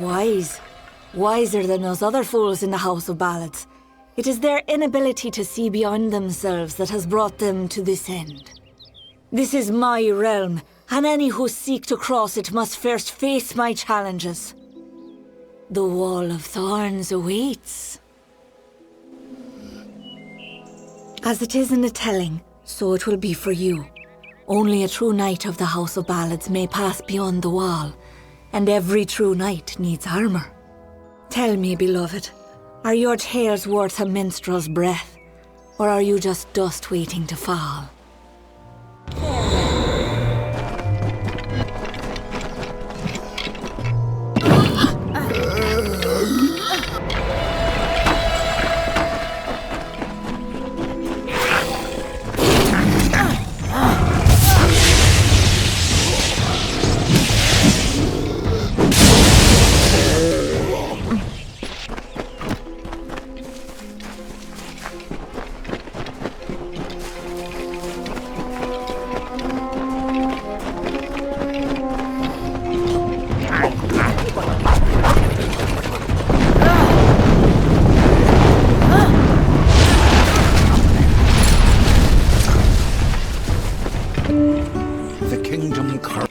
Wise. Wiser than those other fools in the House of Ballads. It is their inability to see beyond themselves that has brought them to this end. This is my realm, and any who seek to cross it must first face my challenges. The Wall of Thorns awaits. As it is in the telling, so it will be for you. Only a true knight of the House of Ballads may pass beyond the wall, and every true knight needs armor. Tell me, beloved, are your tales worth a minstrel's breath, or are you just dust waiting to fall?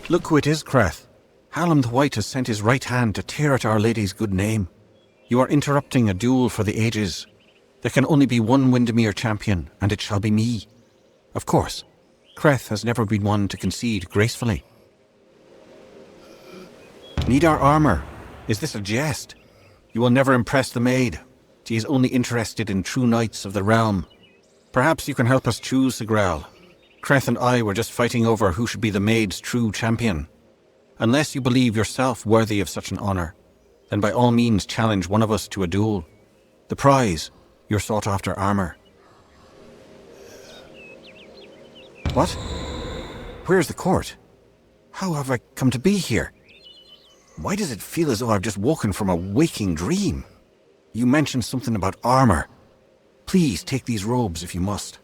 Look who it is, Creth. Hallam the White has sent his right hand to tear at Our Lady's good name. You are interrupting a duel for the ages. There can only be one Windermere champion, and it shall be me. Of course, Creth has never been one to concede gracefully. Need our armor? Is this a jest? You will never impress the Maid. She is only interested in true knights of the realm. Perhaps you can help us choose, Sigrel. Creth and I were just fighting over who should be the Maid's true champion. Unless you believe yourself worthy of such an honor, then by all means challenge one of us to a duel. The prize, your sought-after armor. What? Where's the court? How have I come to be here? Why does it feel as though I've just woken from a waking dream? You mentioned something about armor. Please take these robes if you must.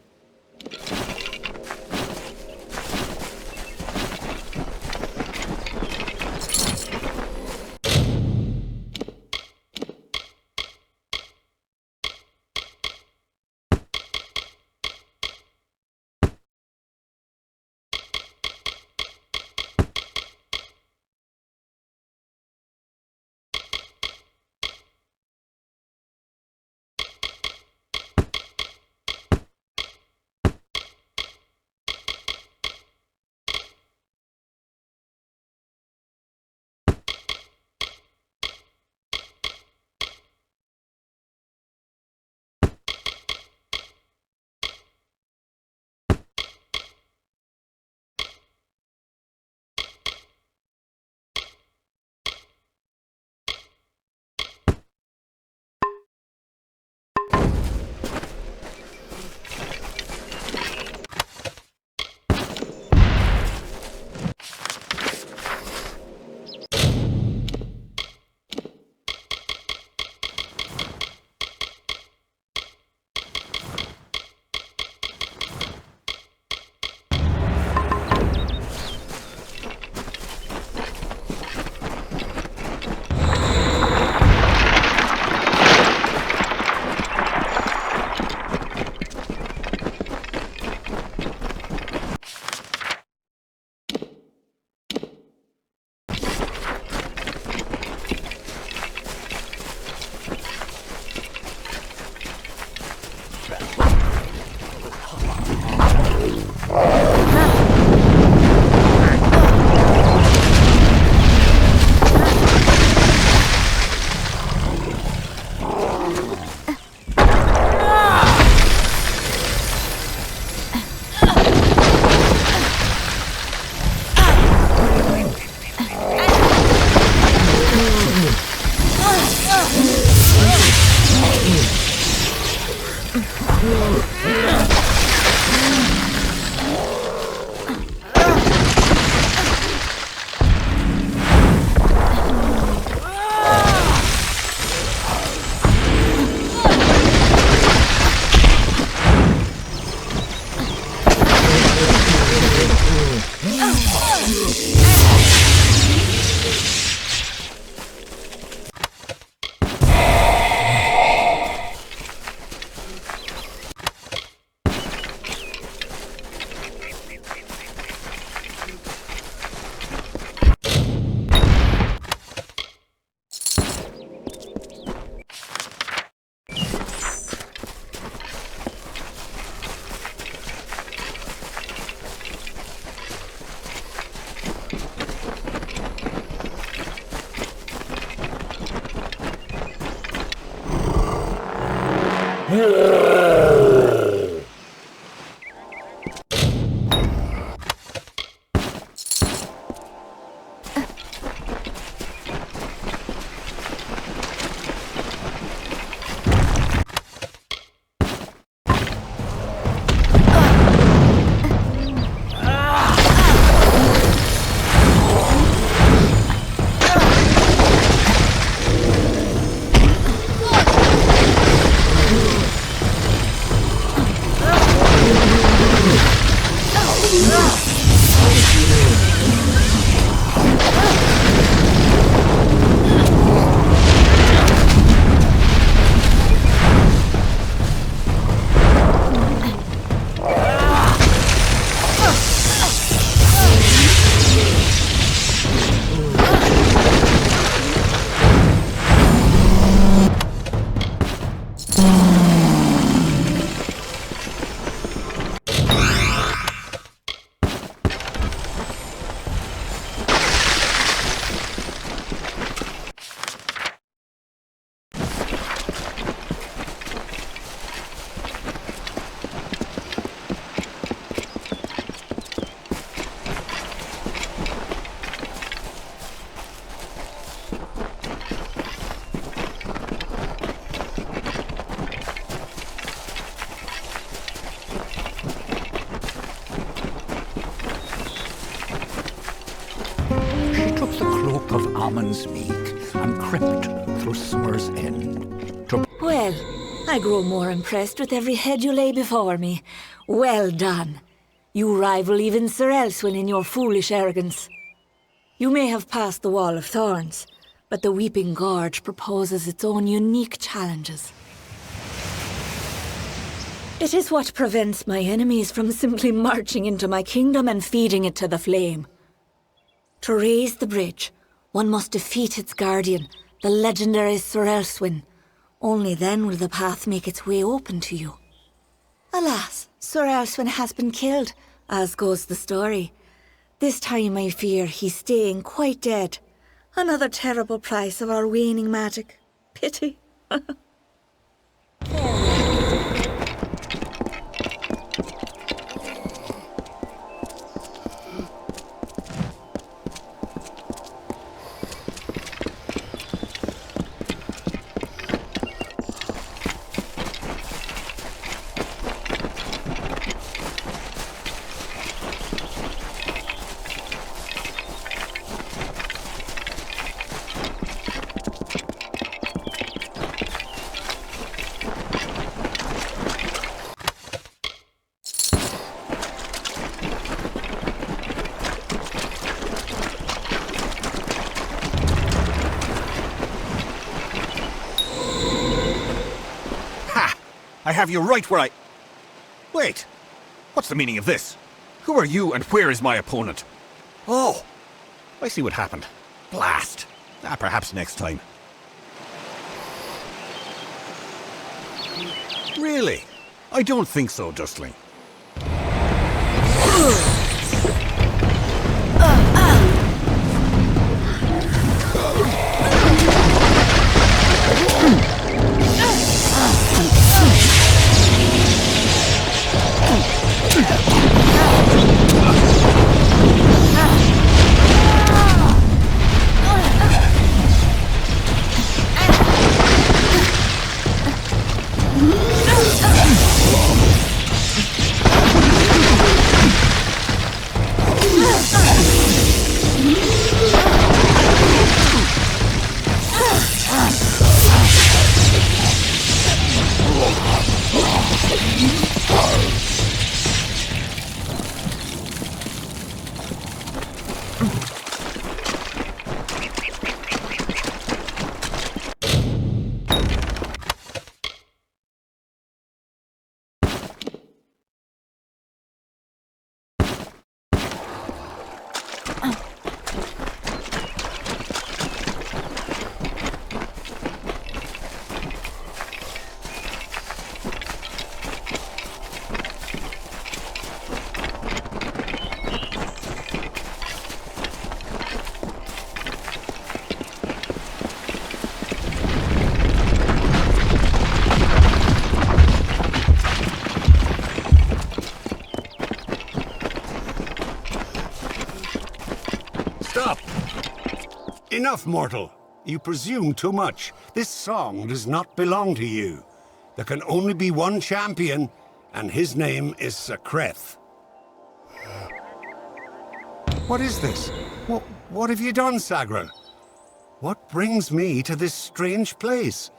And crept through Summer's End. Well, I grow more impressed with every head you lay before me. Well done. You rival even Sir Elswin in your foolish arrogance. You may have passed the Wall of Thorns, but the Weeping Gorge proposes its own unique challenges. It is what prevents my enemies from simply marching into my kingdom and feeding it to the flame. To raise the bridge, one must defeat its guardian, the legendary Sir Elswin. Only then will the path make its way open to you. Alas, Sir Elswin has been killed, as goes the story. This time I fear he's staying quite dead. Another terrible price of our waning magic. Pity. I have you right where I... Wait! What's the meaning of this? Who are you and where is my opponent? Oh! I see what happened. Blast! Perhaps next time. Really? I don't think so, Dustling. Enough, mortal. You presume too much. This song does not belong to you. There can only be one champion, and his name is Sakreth. What is this? What have you done, Sagrel? What brings me to this strange place?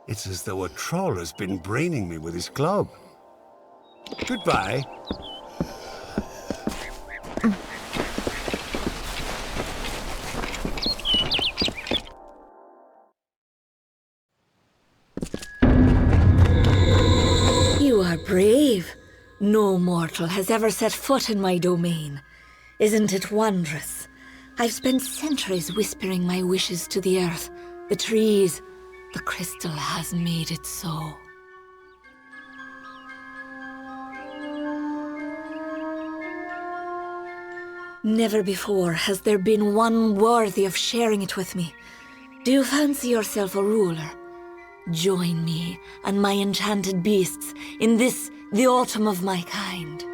It's as though a troll has been braining me with his club. Goodbye. You are brave. No mortal has ever set foot in my domain. Isn't it wondrous? I've spent centuries whispering my wishes to the earth, the trees. The crystal has made it so. Never before has there been one worthy of sharing it with me. Do you fancy yourself a ruler? Join me and my enchanted beasts in this, the autumn of my kind.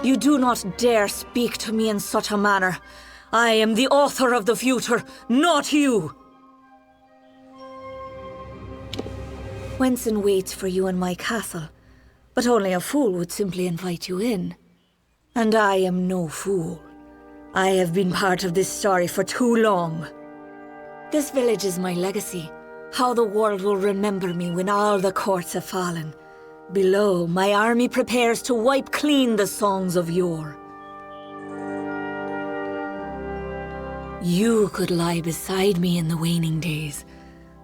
You do not dare speak to me in such a manner. I am the author of the future, not you! Wenson waits for you in my castle, but only a fool would simply invite you in. And I am no fool. I have been part of this story for too long. This village is my legacy, how the world will remember me when all the courts have fallen. Below, my army prepares to wipe clean the songs of yore. You could lie beside me in the waning days,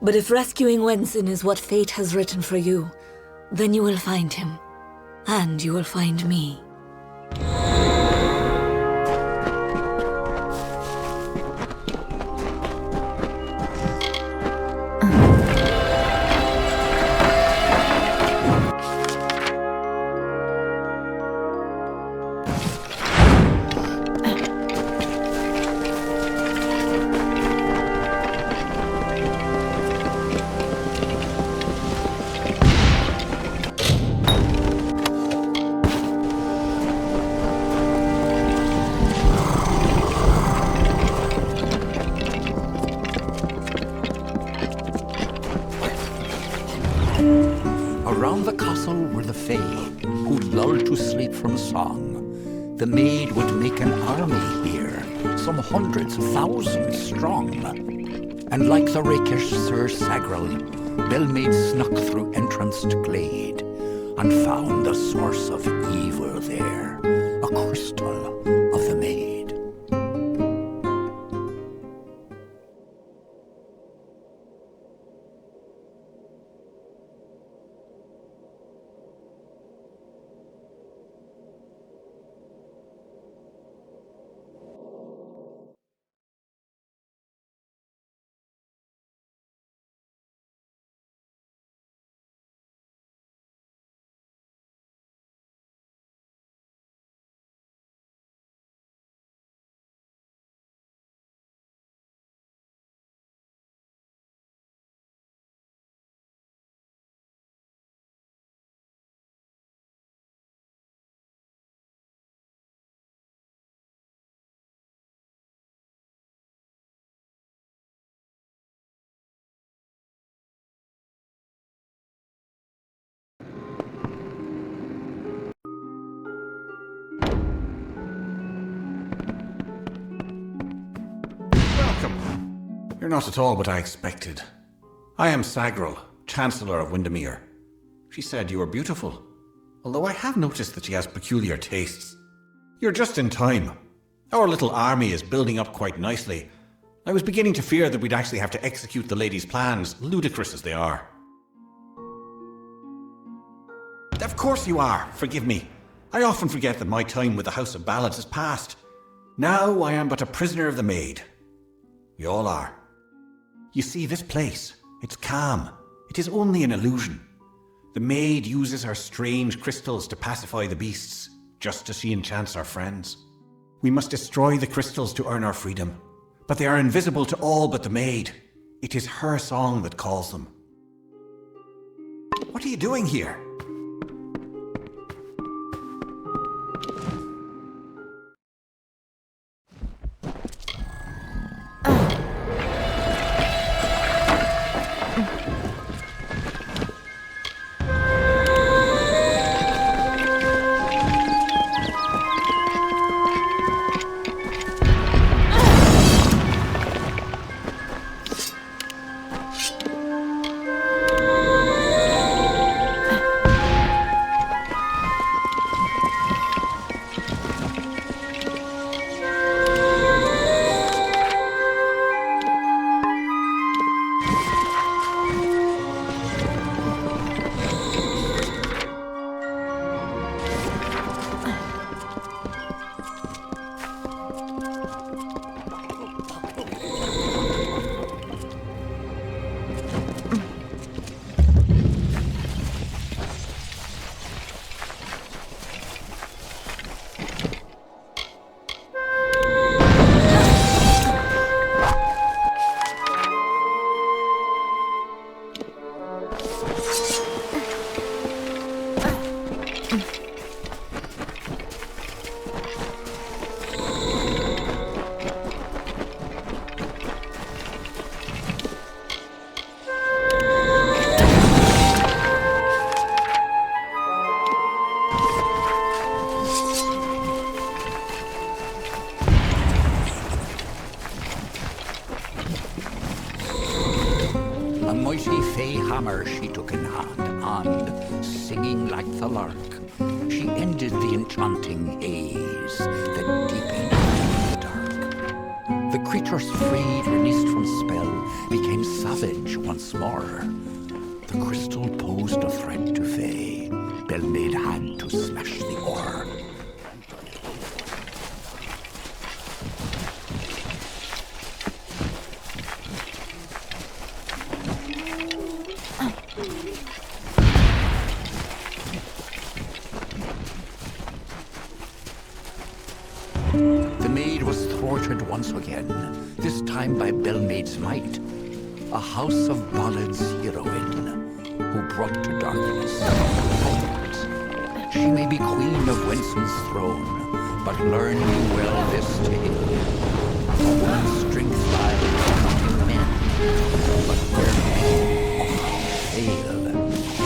but if rescuing Wenson is what fate has written for you, then you will find him, and you will find me. Around the castle were the Fae, who lulled to sleep from song. The Maid would make an army here, some hundreds, thousands strong. And like the rakish Sir Sagrel, Bell-Maid snuck through entranced glade, and found the source of evil there, a crystal of the Maid. Welcome. You're not at all what I expected. I am Sagrel, Chancellor of Windermere. She said you were beautiful, although I have noticed that she has peculiar tastes. You're just in time. Our little army is building up quite nicely. I was beginning to fear that we'd actually have to execute the lady's plans, ludicrous as they are. Of course you are, forgive me. I often forget that my time with the House of Ballads is past. Now I am but a prisoner of the Maid. We all are. You see, this place, it's calm. It is only an illusion. The Maid uses her strange crystals to pacify the beasts, just as she enchants our friends. We must destroy the crystals to earn our freedom, but they are invisible to all but the Maid. It is her song that calls them. What are you doing here? in hand, and, singing like the lark, she ended the enchanting haze that deepened in the dark. The creatures freed, released from spell, became savage once more. The crystal posed a threat to Fae. Maid had to smash the ore. The Maid was thwarted once again, this time by Maid's might, a House of Ballads heroine who brought to darkness light. She may be queen of Wenson's throne, but learn you well this tale. A woman's strength lies not in men, but where men often fail.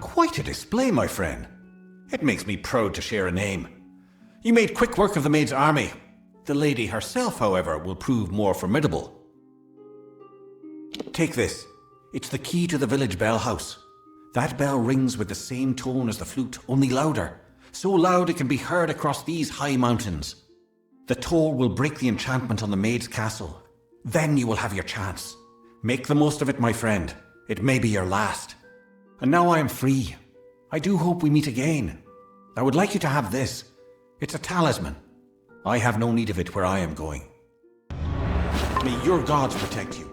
Quite a display, my friend. It makes me proud to share a name. You made quick work of the Maid's army. The lady herself, however, will prove more formidable. Take this. It's the key to the village bell house. That bell rings with the same tone as the flute, only louder. So loud it can be heard across these high mountains. The toll will break the enchantment on the Maid's castle. Then you will have your chance. Make the most of it, my friend. It may be your last. And now I am free. I do hope we meet again. I would like you to have this. It's a talisman. I have no need of it where I am going. May your gods protect you.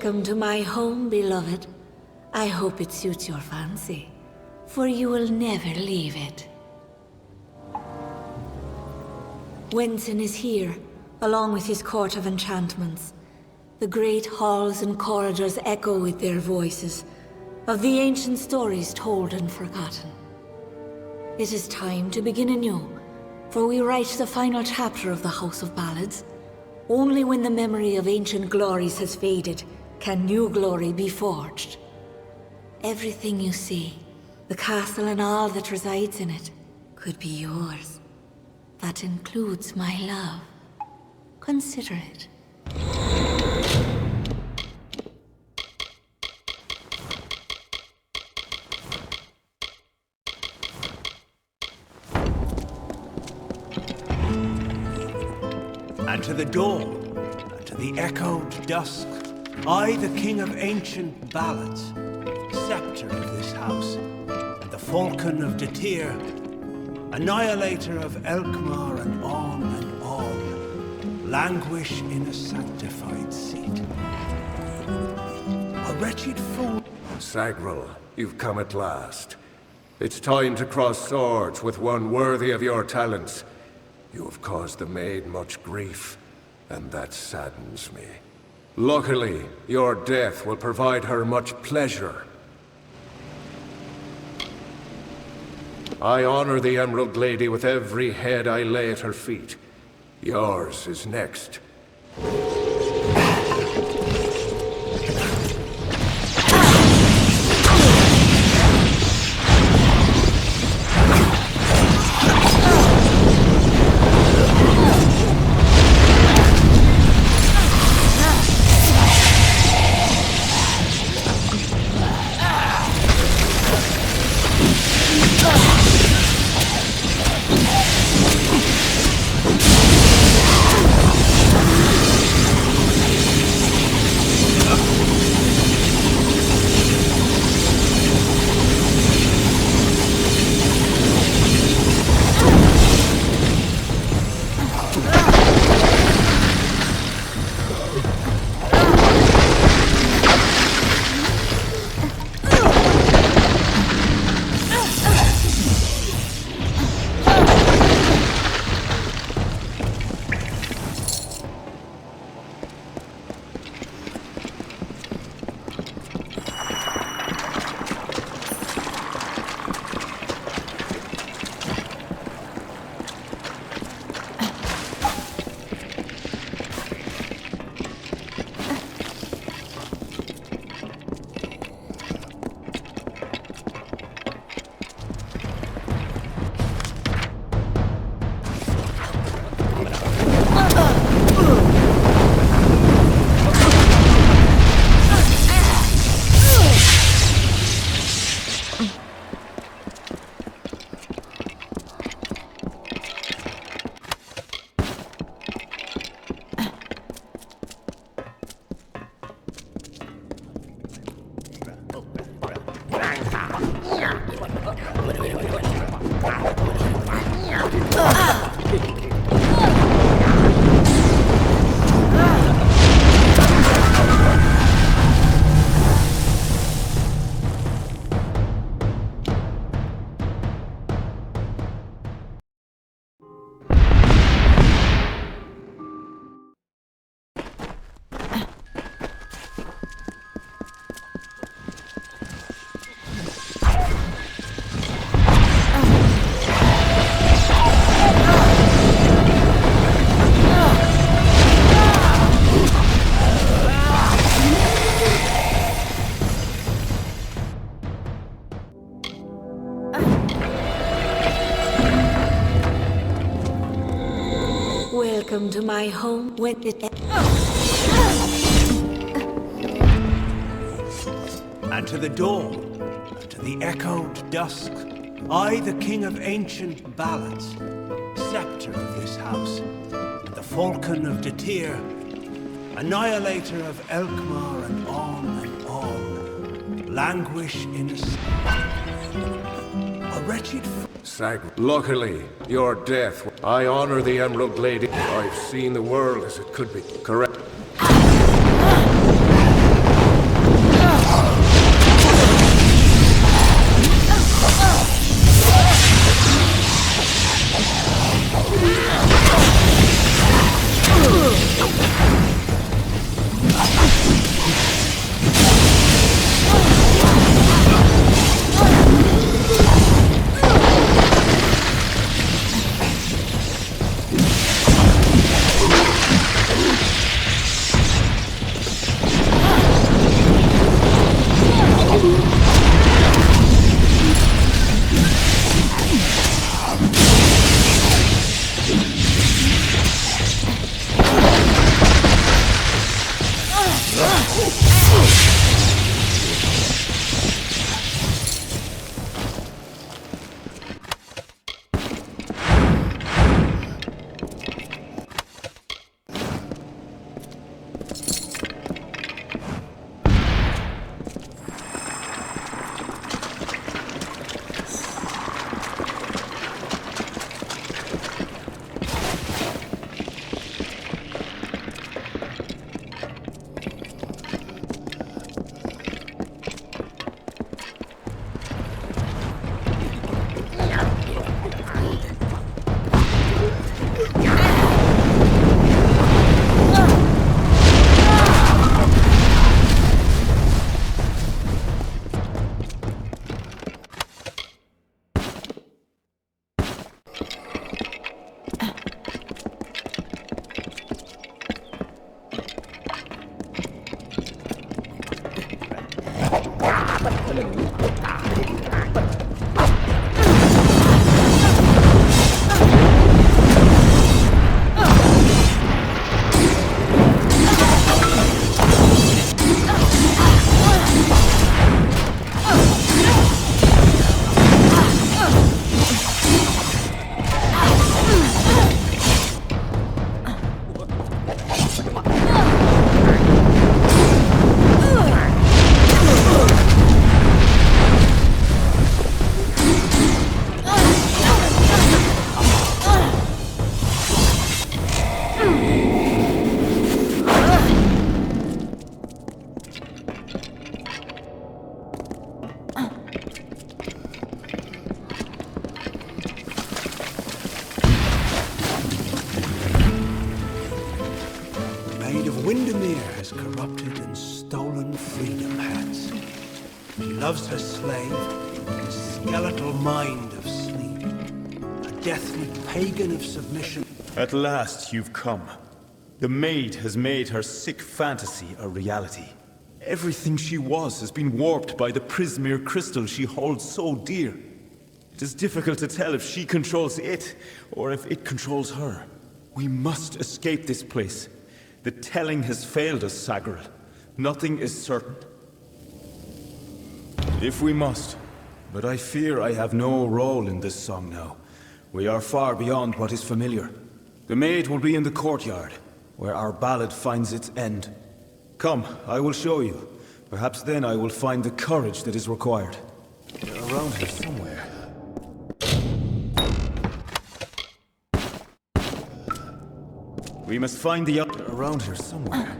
Welcome to my home, beloved. I hope it suits your fancy, for you will never leave it. Wenson is here, along with his court of enchantments. The great halls and corridors echo with their voices, of the ancient stories told and forgotten. It is time to begin anew, for we write the final chapter of the House of Ballads. Only when the memory of ancient glories has faded, can new glory be forged. Everything you see, the castle and all that resides in it, could be yours. That includes my love. Consider it. And to the dawn, and to the echoed dusk, I, the king of ancient ballads, scepter of this house, and the falcon of Detir, annihilator of Elkmar, and on, languish in a sanctified seat. A wretched fool. Sagrel, you've come at last. It's time to cross swords with one worthy of your talents. You have caused the Maid much grief, and that saddens me. Luckily, your death will provide her much pleasure. I honor the Emerald Lady with every head I lay at her feet. Yours is next. Welcome to my home when it... And to the dawn, and to the echoed dusk, I, the king of ancient ballads, scepter of this house, and the falcon of Detir, annihilator of Elkmar, and on, languish in a wretched... Luckily, your death. I honor the Emerald Lady. I've seen the world as it could be. Correct. Windermere has corrupted and stolen freedom, Hans. She loves her slave, a skeletal mind of sleep, a deathly pagan of submission. At last you've come. The Maid has made her sick fantasy a reality. Everything she was has been warped by the Prismere crystal she holds so dear. It is difficult to tell if she controls it, or if it controls her. We must escape this place. The telling has failed us, Sagril. Nothing is certain. If we must. But I fear I have no role in this song now. We are far beyond what is familiar. The Maid will be in the courtyard, where our ballad finds its end. Come, I will show you. Perhaps then I will find the courage that is required. They're around here somewhere. We must find the other around here somewhere.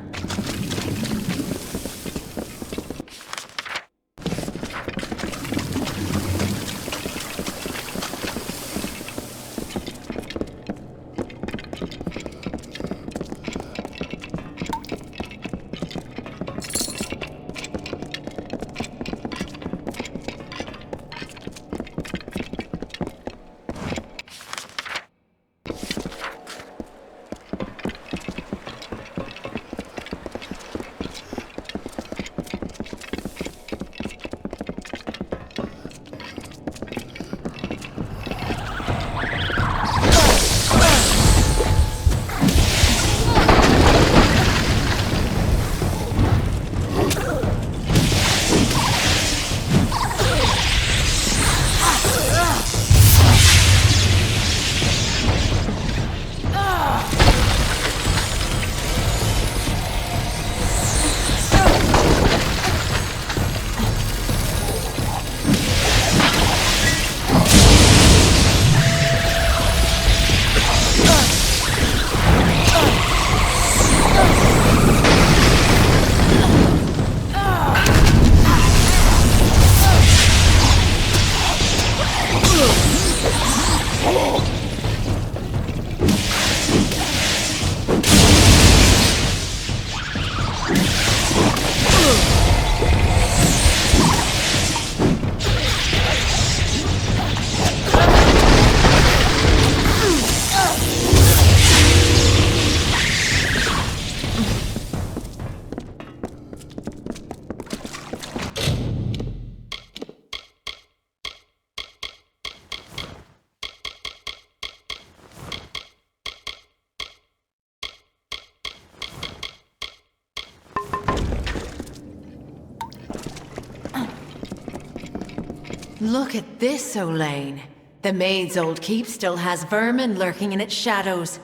Look at this, Olaine. The Maid's old keep still has vermin lurking in its shadows.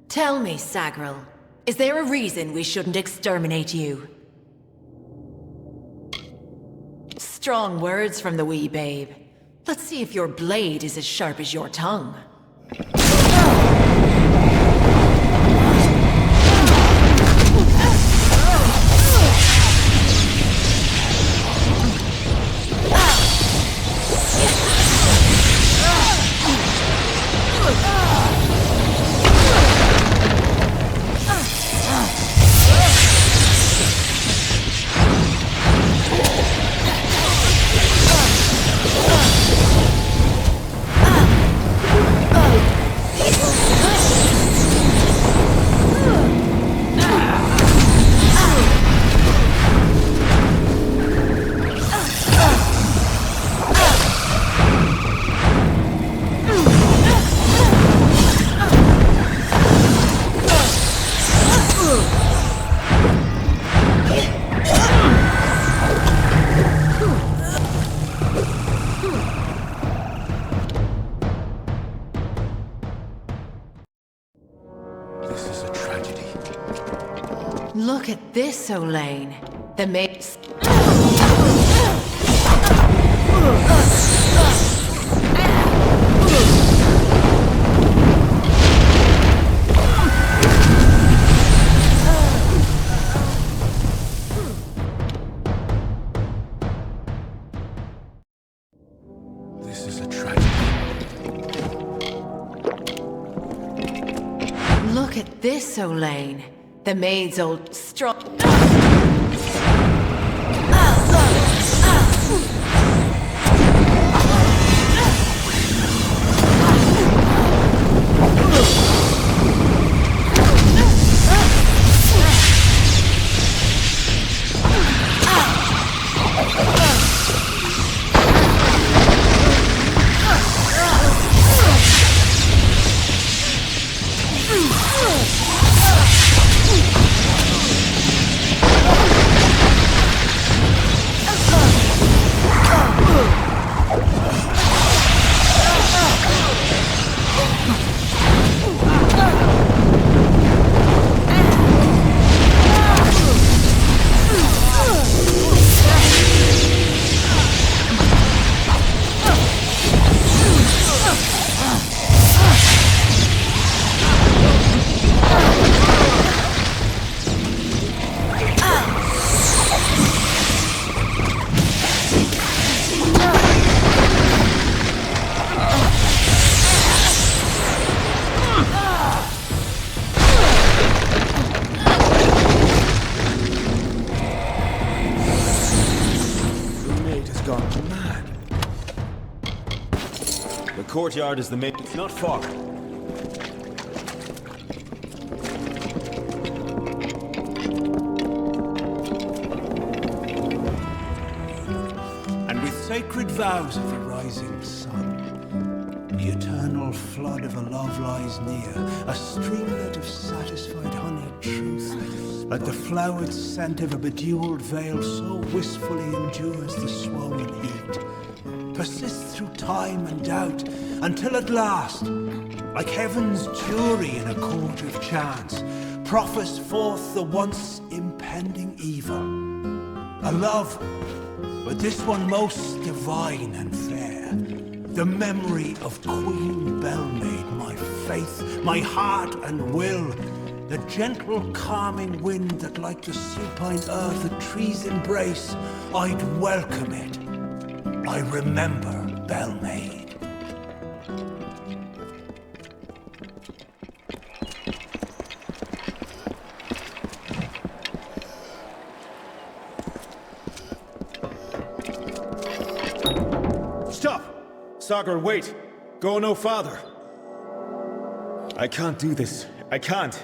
Tell me, Sagril, is there a reason we shouldn't exterminate you? Strong words from the wee babe. Let's see if your blade is as sharp as your tongue. Look at this, Olaine. The Maid... This is a tragedy. Look at this, Olaine. The maid's old strong. Courtyard is the main. It's not far. And with sacred vows of the rising sun, the eternal flood of a love lies near, a streamlet of satisfied honeyed truth, like the flowered scent of a bedewed veil so wistfully endures the swollen heat, persists through time and doubt, until at last, like heaven's jury in a court of chance, proffers forth the once impending evil. A love, but this one most divine and fair. The memory of Queen Bellmaid, my faith, my heart and will. The gentle calming wind that like the supine earth a tree's embrace, I'd welcome it. I remember Bellmaid. Sagar, wait! Go no farther! I can't do this. I can't.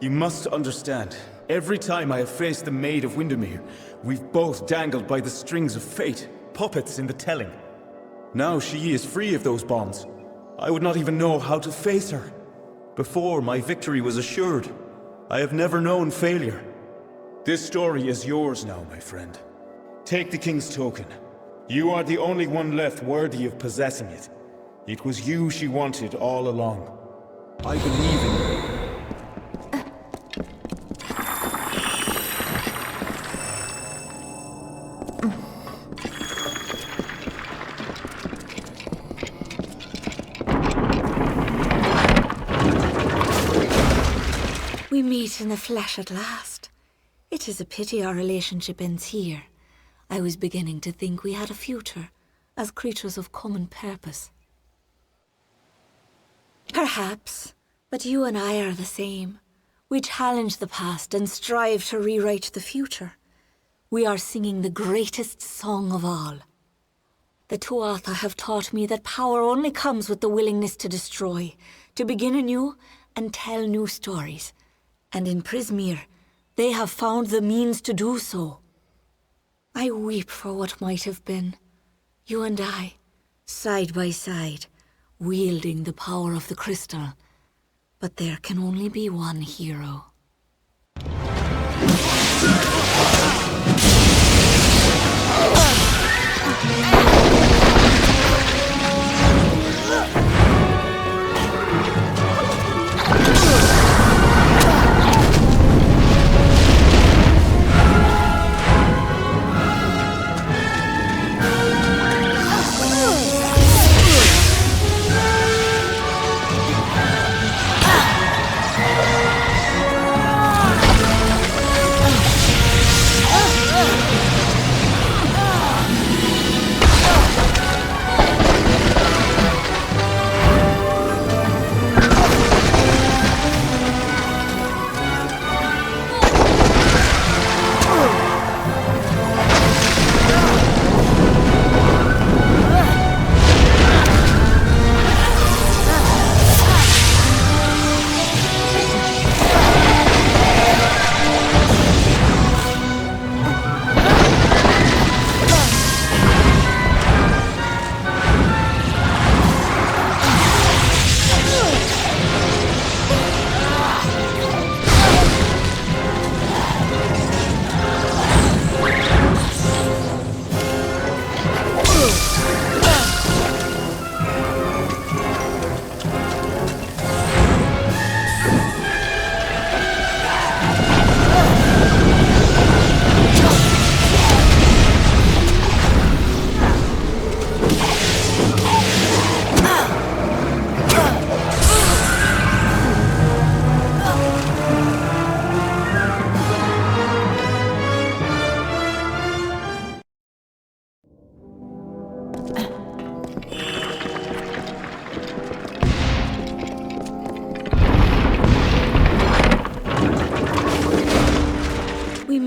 You must understand. Every time I have faced the Maid of Windermere, we've both dangled by the strings of fate, puppets in the telling. Now she is free of those bonds. I would not even know how to face her. Before, my victory was assured. I have never known failure. This story is yours now, my friend. Take the King's token. You are the only one left worthy of possessing it. It was you she wanted all along. I believe in you. We meet in the flesh at last. It is a pity our relationship ends here. I was beginning to think we had a future, as creatures of common purpose. Perhaps, but you and I are the same. We challenge the past and strive to rewrite the future. We are singing the greatest song of all. The Tuatha have taught me that power only comes with the willingness to destroy, to begin anew and tell new stories. And in Prismere, they have found the means to do so. I weep for what might have been. You and I, side by side, wielding the power of the crystal. But there can only be one hero.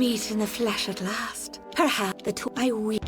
meet in the flesh at last. Perhaps the two I weep.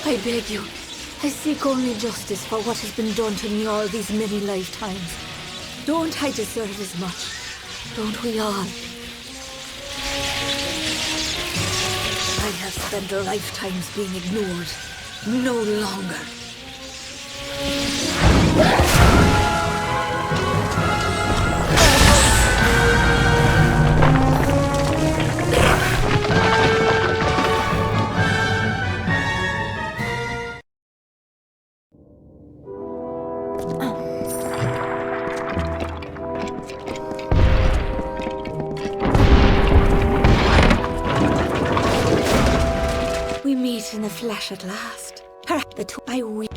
I beg you. I seek only justice for what has been done to me all these many lifetimes. Don't I deserve as much? Don't we all? I have spent lifetimes being ignored. No longer. We meet in the flesh at last. The two I weep.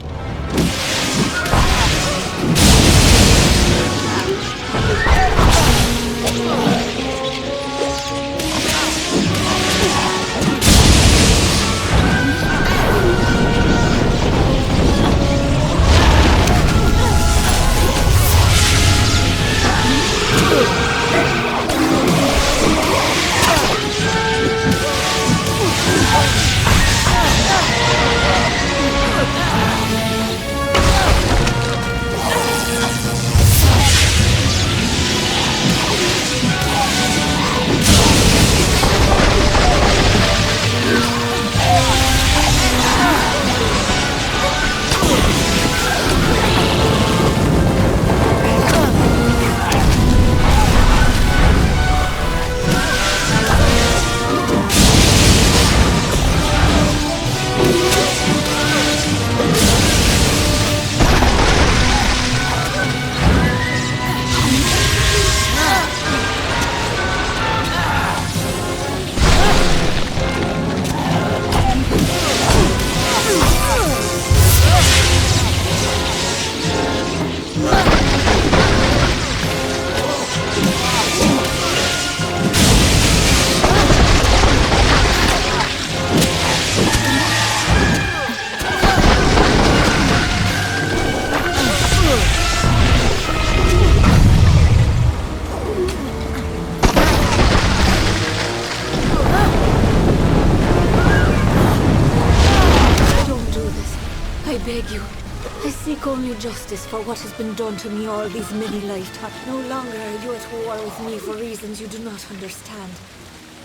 I seek only justice for what has been done to me all these many lifetimes. No longer are you at war with me for reasons you do not understand.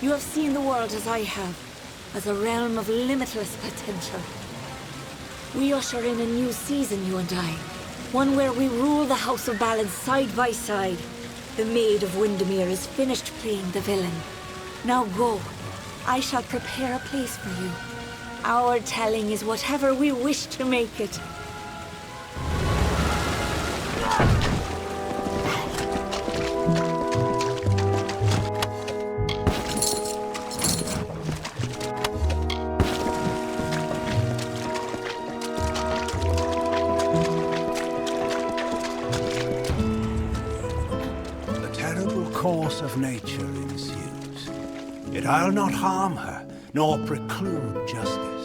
You have seen the world as I have, as a realm of limitless potential. We usher in a new season, you and I. One where we rule the House of Ballads side by side. The Maid of Windermere is finished playing the villain. Now go. I shall prepare a place for you. Our telling is whatever we wish to make it. The terrible course of nature ensues. Yet I'll not harm her, nor preclude justice.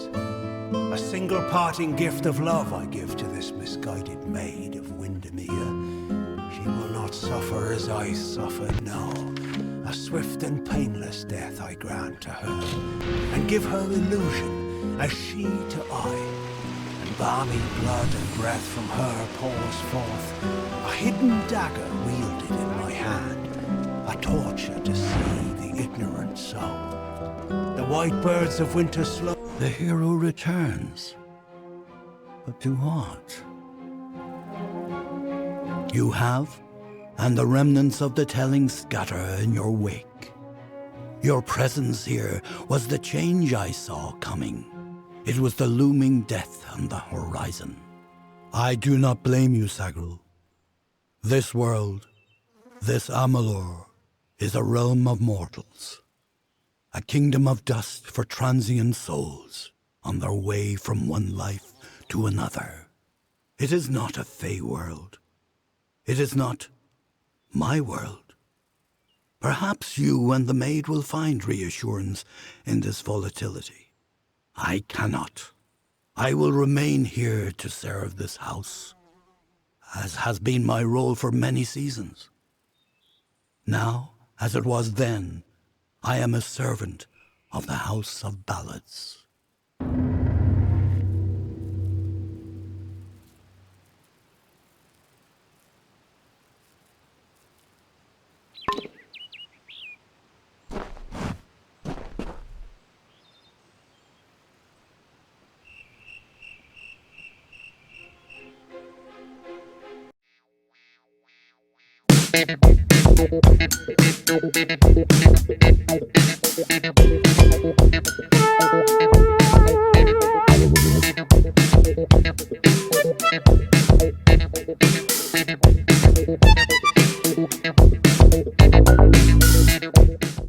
A single parting gift of love I give to this misguided maid of Windermere. She will not suffer as I suffered, no. A swift and painless death I grant to her, and give her illusion as she to I. And balmy blood and breath from her pours forth, a hidden dagger wielded in my hand, a torture to see the ignorant soul. The white birds of winter slow. The hero returns. But to what? You have, and the remnants of the telling scatter in your wake. Your presence here was the change I saw coming. It was the looming death on the horizon. I do not blame you, Sagril. This world, this Amalur, is a realm of mortals. A kingdom of dust for transient souls on their way from one life to another. It is not a fey world. It is not my world. Perhaps you and the maid will find reassurance in this volatility. I cannot. I will remain here to serve this house, as has been my role for many seasons. Now, as it was then, I am a servant of the House of Ballads.